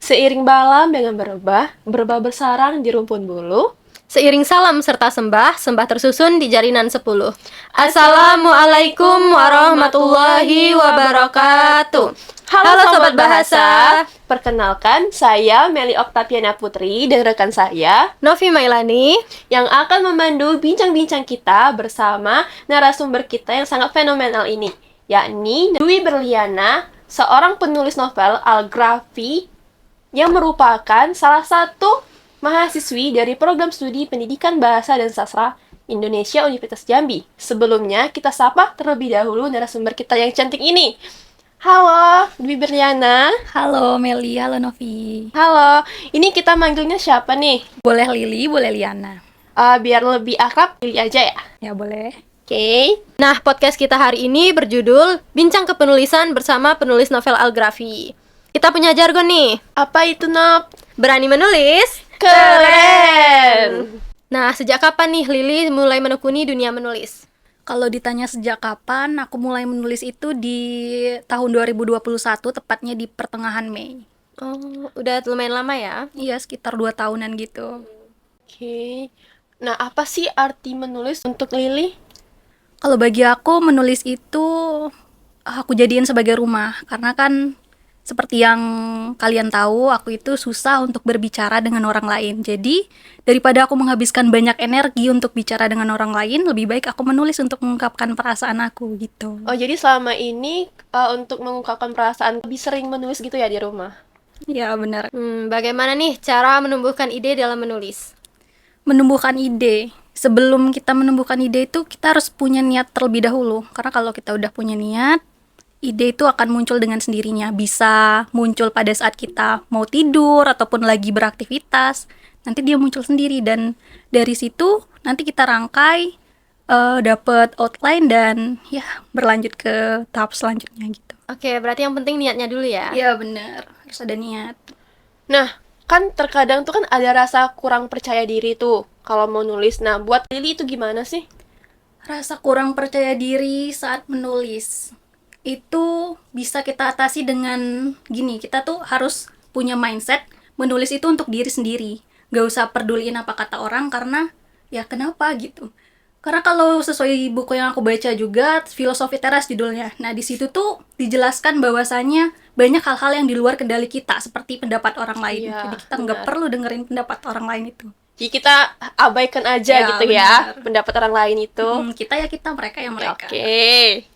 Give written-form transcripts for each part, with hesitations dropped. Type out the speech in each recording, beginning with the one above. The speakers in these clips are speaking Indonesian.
Seiring malam dengan berubah bersarang di rumpun bulu. Seiring salam serta sembah tersusun di jalinan 10. Assalamualaikum warahmatullahi wabarakatuh. Halo Sobat Bahasa. Perkenalkan, saya Meli Oktaviana Putri dan rekan saya Novi Mailani yang akan memandu bincang-bincang kita bersama narasumber kita yang sangat fenomenal ini, yakni Dwi Berliana, seorang penulis novel Algrafi yang merupakan salah satu mahasiswi dari program studi Pendidikan Bahasa dan Sastra Indonesia Universitas Jambi. Sebelumnya, kita sapa terlebih dahulu narasumber kita yang cantik ini. Halo, Dwi Berliana. Halo Meli, halo Novi. Halo, ini kita manggilnya siapa nih? Boleh Lili, boleh Liana. Biar lebih akrab, Lili aja ya. Ya boleh. Oke. Nah, podcast kita hari ini berjudul Bincang Kepenulisan bersama penulis novel Algrafi. Kita punya jargon nih. Apa itu, Nop? Berani menulis? Keren! Nah, sejak kapan nih Lili mulai menekuni dunia menulis? Kalau ditanya sejak kapan, aku mulai menulis itu di tahun 2021, tepatnya di pertengahan Mei. Oh, udah lumayan lama ya? Iya, sekitar 2 tahunan gitu. Oke. Nah, apa sih arti menulis untuk Lili? Kalau bagi aku, menulis itu aku jadiin sebagai rumah. Karena kan seperti yang kalian tahu, aku itu susah untuk berbicara dengan orang lain. Jadi, daripada aku menghabiskan banyak energi untuk bicara dengan orang lain, lebih baik aku menulis untuk mengungkapkan perasaan aku gitu. Oh, jadi selama ini untuk mengungkapkan perasaan lebih sering menulis gitu ya di rumah? Ya, benar. Bagaimana nih cara menumbuhkan ide dalam menulis? Menumbuhkan ide. Sebelum kita menumbuhkan ide itu, kita harus punya niat terlebih dahulu. Karena kalau kita udah punya niat, ide itu akan muncul dengan sendirinya. Bisa muncul pada saat kita mau tidur ataupun lagi beraktivitas. Nanti dia muncul sendiri dan dari situ nanti kita rangkai, dapat outline dan ya berlanjut ke tahap selanjutnya gitu. Oke, berarti yang penting niatnya dulu ya? Iya benar, harus ada niat. Nah, kan terkadang tuh kan ada rasa kurang percaya diri tuh kalau mau nulis. Nah, buat Lili itu gimana sih? Rasa kurang percaya diri saat menulis itu bisa kita atasi dengan gini, kita tuh harus punya mindset menulis itu untuk diri sendiri. Gak usah peduliin apa kata orang karena ya kenapa gitu. Karena kalau sesuai buku yang aku baca juga, Filosofi Teras judulnya. Nah, di situ tuh dijelaskan bahwasannya banyak hal-hal yang di luar kendali kita, seperti pendapat orang lain. Iya, Jadi kita nggak benar. perlu dengerin pendapat orang lain itu. Jadi kita abaikan aja Ya, gitu ya benar. pendapat orang lain itu. Kita ya kita, mereka ya mereka. Oke.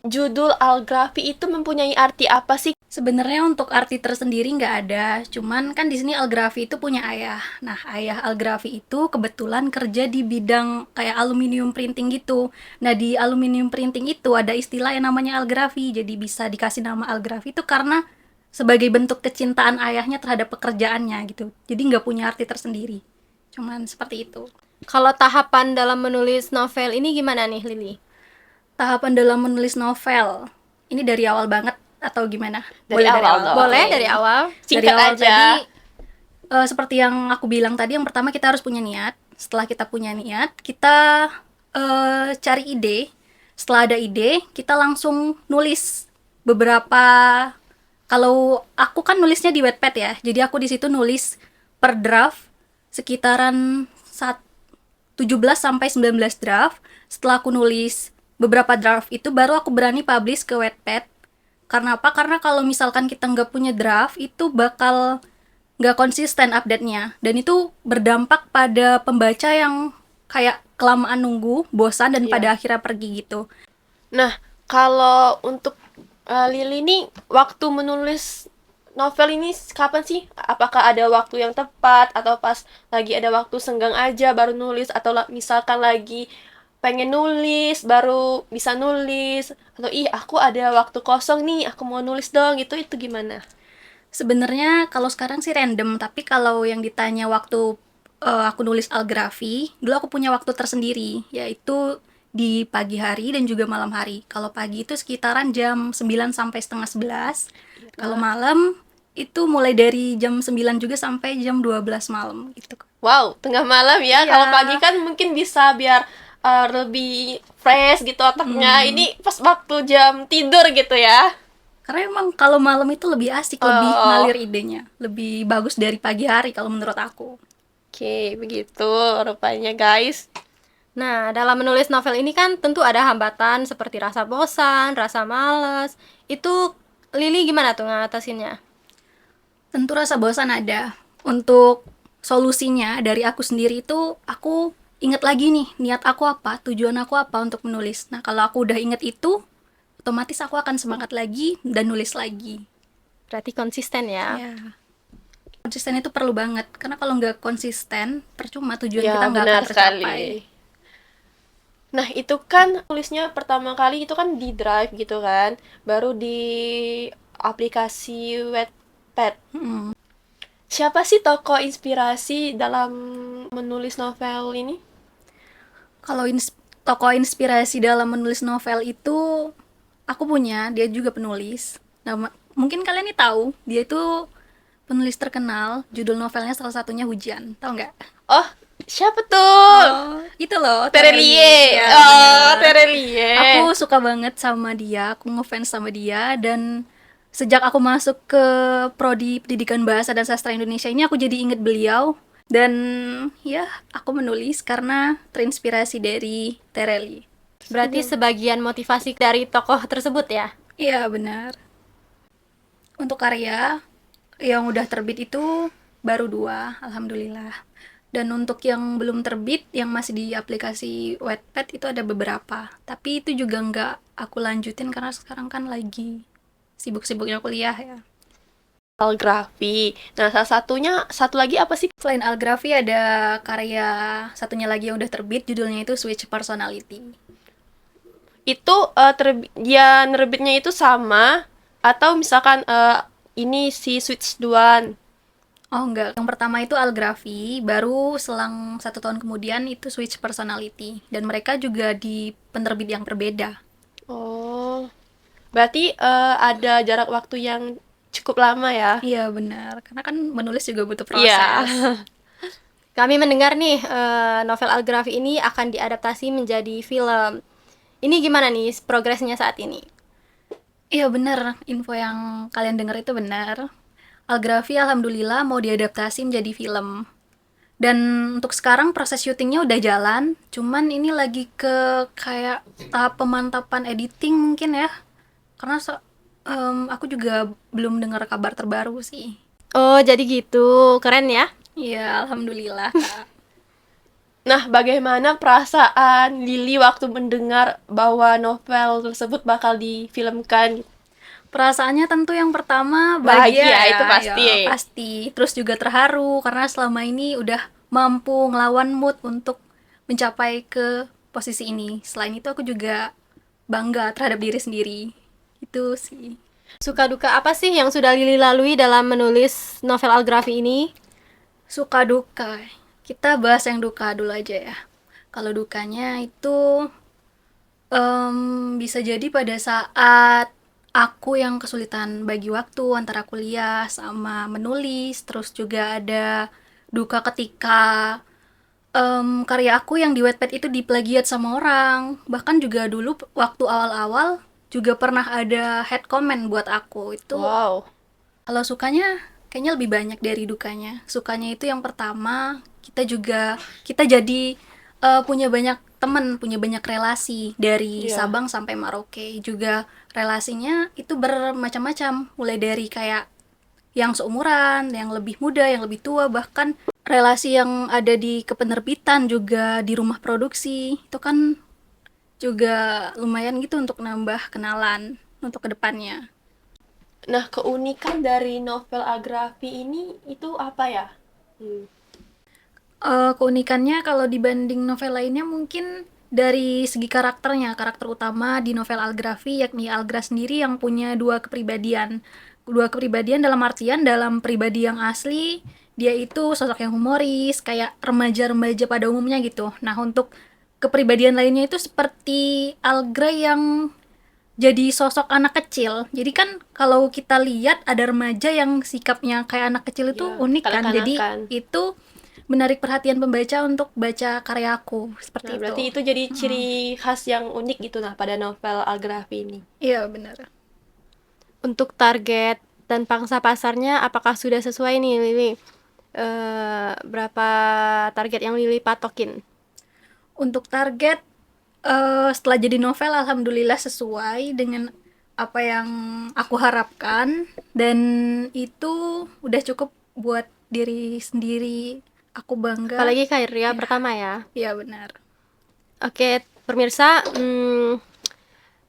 Judul Algrafi itu mempunyai arti apa sih? Sebenarnya untuk arti tersendiri nggak ada, cuman kan di sini Algrafi itu punya ayah. Nah, ayah Algrafi itu kebetulan kerja di bidang kayak aluminium printing gitu. Nah, di aluminium printing itu ada istilah yang namanya Algrafi, jadi bisa dikasih nama Algrafi itu karena sebagai bentuk kecintaan ayahnya terhadap pekerjaannya gitu. Jadi nggak punya arti tersendiri, cuman seperti itu. Kalau tahapan dalam menulis novel ini gimana nih Lili? Tahapan dalam menulis novel, ini dari awal banget atau gimana? Dari awal dong. Boleh Oke. dari awal? Singkat Dari awal aja. tadi, seperti yang aku bilang tadi, yang pertama kita harus punya niat. Setelah kita punya niat, kita cari ide. Setelah ada ide, kita langsung nulis beberapa. Kalau aku kan nulisnya di Wattpad ya, jadi aku di situ nulis per draft sekitaran 17 sampai 19 draft. Setelah aku nulis beberapa draft itu, baru aku berani publish ke Wattpad. Karena apa? Karena kalau misalkan kita nggak punya draft, itu bakal nggak konsisten update-nya. Dan itu berdampak pada pembaca yang kayak kelamaan nunggu, bosan, dan Iya. pada akhirnya pergi gitu. Nah, kalau untuk Lili nih, waktu menulis novel ini kapan sih? Apakah ada waktu yang tepat atau pas lagi ada waktu senggang aja baru nulis, atau misalkan lagi pengen nulis baru bisa nulis, atau aku ada waktu kosong nih, aku mau nulis dong, itu gimana? Sebenarnya kalau sekarang sih random, tapi kalau yang ditanya waktu aku nulis Algrafi, dulu aku punya waktu tersendiri, yaitu di pagi hari dan juga malam hari. Kalau pagi itu sekitaran jam 9 sampai setengah 11. Kalau malam itu mulai dari jam 9 juga sampai jam 12 malam gitu. Wow, tengah malam ya. Iya. Kalau pagi kan mungkin bisa biar lebih fresh gitu otaknya. Ini pas waktu jam tidur gitu ya. Karena emang kalau malam itu lebih asik, lebih Oh. ngalir idenya, lebih bagus dari pagi hari kalau menurut aku. Oke, begitu rupanya guys. Nah, dalam menulis novel ini kan tentu ada hambatan seperti rasa bosan, rasa males. Itu Lili gimana tuh ngatasinnya? Tentu rasa bosan ada. Untuk solusinya dari aku sendiri itu, aku inget lagi nih, niat aku apa, tujuan aku apa untuk menulis. Nah, kalau aku udah inget itu, otomatis aku akan semangat lagi dan nulis lagi. Berarti konsisten ya. Ya. Konsisten itu perlu banget, karena kalau nggak konsisten, percuma tujuan Ya, kita nggak benar akan tercapai. sekali. Nah, itu kan tulisnya pertama kali itu kan di Drive gitu kan, baru di aplikasi Wattpad. Mm. Siapa sih tokoh inspirasi dalam menulis novel ini? Kalau tokoh inspirasi dalam menulis novel itu aku punya, dia juga penulis. Mungkin kalian nih tahu, dia itu penulis terkenal, judul novelnya salah satunya Hujan. Tahu nggak? Oh, siapa tuh? Itu loh, Terelie. Ya, Oh, bener. Terelie. Aku suka banget sama dia, aku ngefans sama dia, dan sejak aku masuk ke prodi Pendidikan Bahasa dan Sastra Indonesia ini aku jadi inget beliau, dan ya aku menulis karena terinspirasi dari Terelie. Berarti sebagian motivasi dari tokoh tersebut ya. Iya, benar. Untuk karya yang udah terbit itu baru 2, alhamdulillah. Dan untuk yang belum terbit, yang masih di aplikasi Wattpad itu ada beberapa. Tapi itu juga nggak aku lanjutin karena sekarang kan lagi sibuk-sibuknya kuliah ya. Algrafi. Nah, satu lagi apa sih? Selain Algrafi ada karya satunya lagi yang udah terbit, judulnya itu Switch Personality. Itu dia nerbitnya itu sama atau misalkan ini si Switch duluan. Oh enggak, yang pertama itu Algrafi, baru selang 1 tahun kemudian itu Switch Personality. Dan mereka juga di penerbit yang berbeda. Oh. Berarti ada jarak waktu yang cukup lama ya? Iya benar, karena kan menulis juga butuh proses. Iya. Kami mendengar nih novel Algrafi ini akan diadaptasi menjadi film. Ini gimana nih progresnya saat ini? Iya benar, info yang kalian dengar itu benar. Algrafi alhamdulillah mau diadaptasi menjadi film. Dan untuk sekarang proses syutingnya udah jalan, cuman ini lagi ke kayak tahap pemantapan editing mungkin ya. Karena aku juga belum dengar kabar terbaru sih. Oh, jadi gitu. Keren ya. Iya, alhamdulillah, Kak. Nah, bagaimana perasaan Lili waktu mendengar bahwa novel tersebut bakal difilmkan? Perasaannya tentu yang pertama Bahagia, bahagia ya, itu pasti. ya, pasti. Terus juga terharu karena selama ini udah mampu ngelawan mood untuk mencapai ke posisi ini. Selain itu aku juga bangga terhadap diri sendiri. Itu sih. Suka duka apa sih yang sudah Lili lalui dalam menulis novel Algrafi ini? Suka duka. Kita bahas yang duka dulu aja ya. Kalau dukanya itu bisa jadi pada saat aku yang kesulitan bagi waktu antara kuliah sama menulis, terus juga ada duka ketika karya aku yang di Wattpad itu diplagiat sama orang. Bahkan juga dulu waktu awal-awal juga pernah ada head comment buat aku. Itu Wow. kalau sukanya kayaknya lebih banyak dari dukanya. Sukanya itu yang pertama, kita jadi punya banyak teman, punya banyak relasi dari Iya. Sabang sampai Merauke. Juga relasinya itu bermacam-macam, mulai dari kayak yang seumuran, yang lebih muda, yang lebih tua, bahkan relasi yang ada di kepenerbitan juga di rumah produksi. Itu kan juga lumayan gitu untuk nambah kenalan untuk kedepannya. Nah, keunikan dari novel Algrafi ini itu apa ya? Keunikannya kalau dibanding novel lainnya mungkin dari segi karakternya, karakter utama di novel Algrafi yakni Algra sendiri yang punya 2 kepribadian. 2 kepribadian dalam artian dalam pribadi yang asli dia itu sosok yang humoris, kayak remaja-remaja pada umumnya gitu. Nah, untuk kepribadian lainnya itu seperti Algra yang jadi sosok anak kecil. Jadi kan kalau kita lihat ada remaja yang sikapnya kayak anak kecil itu Ya, unik kan. Jadi kanak-kanakan. itu menarik perhatian pembaca untuk baca karyaku seperti Nah, itu. berarti itu jadi ciri khas yang unik gitu nah pada novel Algrafi ini. Iya benar. Untuk target dan pangsa pasarnya apakah sudah sesuai nih Lili? Berapa target yang Lili patokin? Untuk target, setelah jadi novel alhamdulillah sesuai dengan apa yang aku harapkan, dan itu udah cukup buat diri sendiri. Aku bangga. Apalagi karya pertama ya. Iya benar. Oke, pemirsa,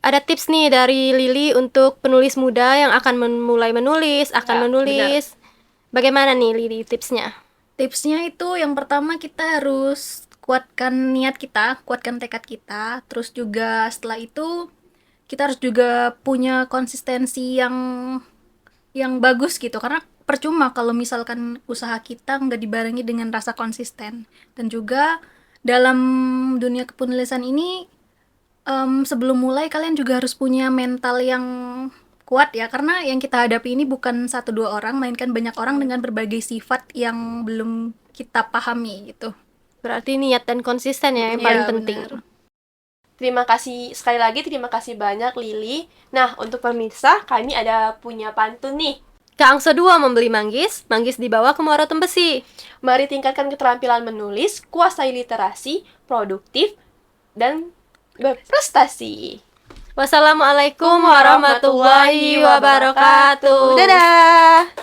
ada tips nih dari Lili untuk penulis muda yang akan mulai menulis, Ya, menulis. Bagaimana nih Lili tipsnya? Tipsnya itu yang pertama kita harus kuatkan niat kita, kuatkan tekad kita. Terus juga setelah itu kita harus juga punya konsistensi yang bagus gitu. Karena percuma kalau misalkan usaha kita nggak dibarengi dengan rasa konsisten. Dan juga dalam dunia kepenulisan ini, sebelum mulai kalian juga harus punya mental yang kuat ya, karena yang kita hadapi ini bukan satu dua orang, melainkan banyak orang dengan berbagai sifat yang belum kita pahami gitu. Berarti niat dan konsisten ya yang Iya, paling penting. benar. Terima kasih sekali lagi, terima kasih banyak Lili. Nah, untuk pemirsa, kami ada punya pantun nih. Ke Angsa 2 membeli manggis, manggis dibawa ke Muaro Tembesi. Mari tingkatkan keterampilan menulis, kuasai literasi, produktif, dan berprestasi. Wassalamualaikum warahmatullahi wabarakatuh. Dadah!